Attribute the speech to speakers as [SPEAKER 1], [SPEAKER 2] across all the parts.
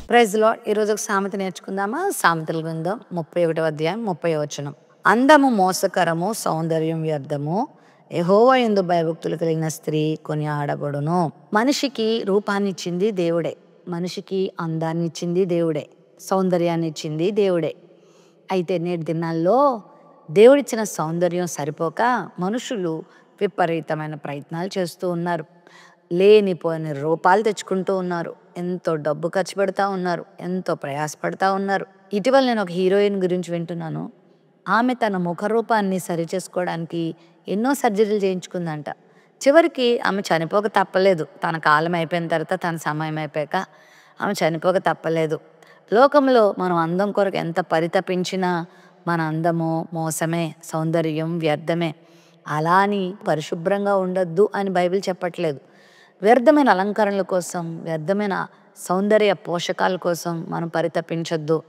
[SPEAKER 1] Praise lord. ఈరోజు ఒక సామెత నేర్చుకుందామా? సామెతల గ్రంథం 31వ అధ్యాయం 30వ వచనం. అందము మోసకరము, సౌందర్యం వ్యర్థము, యెహోవా యందు భయభక్తులు కలిగిన స్త్రీ కొనియాడబడును. మనిషికి రూపాన్ని ఇచ్చింది దేవుడే, మనిషికి అందాన్ని ఇచ్చింది దేవుడే, సౌందర్యాన్ని ఇచ్చింది దేవుడే. అయితే నేటి దినాల్లో దేవుడిచ్చిన సౌందర్యం సరిపోక మనుషులు విపరీతమైన ప్రయత్నాలు చేస్తూ ఉన్నారు. లేనిపోని రూపాలు తెచ్చుకుంటూ ఉన్నారు. ఎంతో డబ్బు ఖర్చు పెడతా ఉన్నారు, ఎంతో ప్రయాసపడతా ఉన్నారు. ఇటీవల నేను ఒక హీరోయిన్ గురించి వింటున్నాను. ఆమె తన ముఖ రూపాన్ని సరిచేసుకోవడానికి ఎన్నో సర్జరీలు చేయించుకుందంట. చివరికి ఆమె చనిపోక తప్పలేదు. తన కాలం అయిపోయిన తర్వాత, తన సమయం అయిపోయాక ఆమె చనిపోక తప్పలేదు. లోకంలో మనం అందం కొరకు ఎంత పరితపించినా మన అందము మోసమే, సౌందర్యం వ్యర్థమే. అలా అని పరిశుభ్రంగా ఉండొద్దు అని బైబిల్ చెప్పట్లేదు. వ్యర్థమైన అలంకరణల కోసం, వ్యర్థమైన సౌందర్య పోషకాల కోసం మనం పరితపించొద్దు.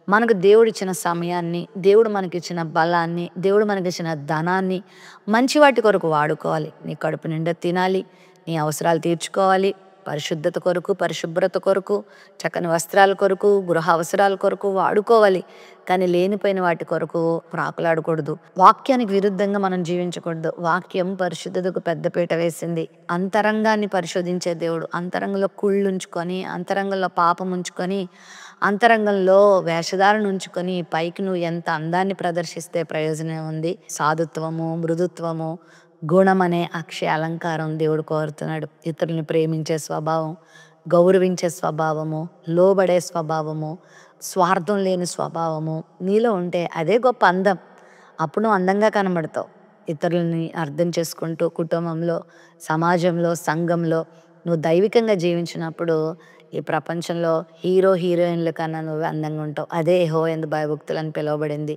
[SPEAKER 1] మనకు దేవుడిచ్చిన సమయాన్ని, దేవుడు మనకిచ్చిన బలాన్ని, దేవుడు మనకిచ్చిన ధనాన్ని మంచి వాటి కొరకు వాడుకోవాలి. నీ కడుపు నిండా తినాలి, నీ అవసరాలు తీర్చుకోవాలి, పరిశుద్ధత కొరకు, పరిశుభ్రత కొరకు, చక్కని వస్త్రాల కొరకు, గృహ అవసరాల కొరకు వాడుకోవాలి. కానీ లేనిపోయిన వాటి కొరకు ప్రాకులాడకూడదు. వాక్యానికి విరుద్ధంగా మనం జీవించకూడదు. వాక్యం పరిశుద్ధతకు పెద్దపీట వేసింది. అంతరంగాన్ని పరిశోధించే దేవుడు. అంతరంగంలో కుళ్ళుంచుకొని, అంతరంగంలో పాపం ఉంచుకొని, అంతరంగంలో వేషధారణ ఉంచుకొని పైకి నువ్వు ఎంత అందాన్ని ప్రదర్శిస్తే ప్రయోజనం ఉంది? సాధుత్వము, మృదుత్వము, గుణం అనే అక్షయ అలంకారం దేవుడు కోరుతున్నాడు. ఇతరులను ప్రేమించే స్వభావం, గౌరవించే స్వభావము, లోబడే స్వభావము, స్వార్థం లేని స్వభావము నీలో ఉంటే అదే గొప్ప అందం. అప్పుడు నువ్వు అందంగా కనబడతావు. ఇతరులని అర్థం చేసుకుంటూ కుటుంబంలో, సమాజంలో, సంఘంలో నువ్వు దైవికంగా జీవించినప్పుడు ఈ ప్రపంచంలో హీరోయిన్ల కన్నా నువ్వే అందంగా ఉంటావు. అదే యెహోవా యందు భయభక్తులు అని పిలువబడింది.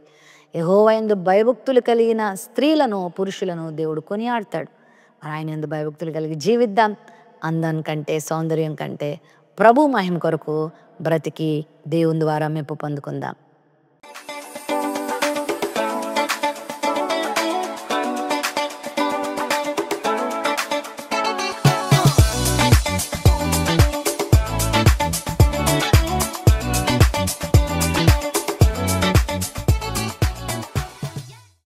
[SPEAKER 1] యెహోవా యందు భయభక్తులు కలిగిన స్త్రీలను, పురుషులను దేవుడు కొనియాడతాడు. ఆయన యందు భయభక్తులు కలిగి జీవిద్దాం. అందం కంటే, సౌందర్యం కంటే ప్రభు మహిమ కొరకు బ్రతికి దేవుని ద్వారా మెప్పు పొందుకుందాం.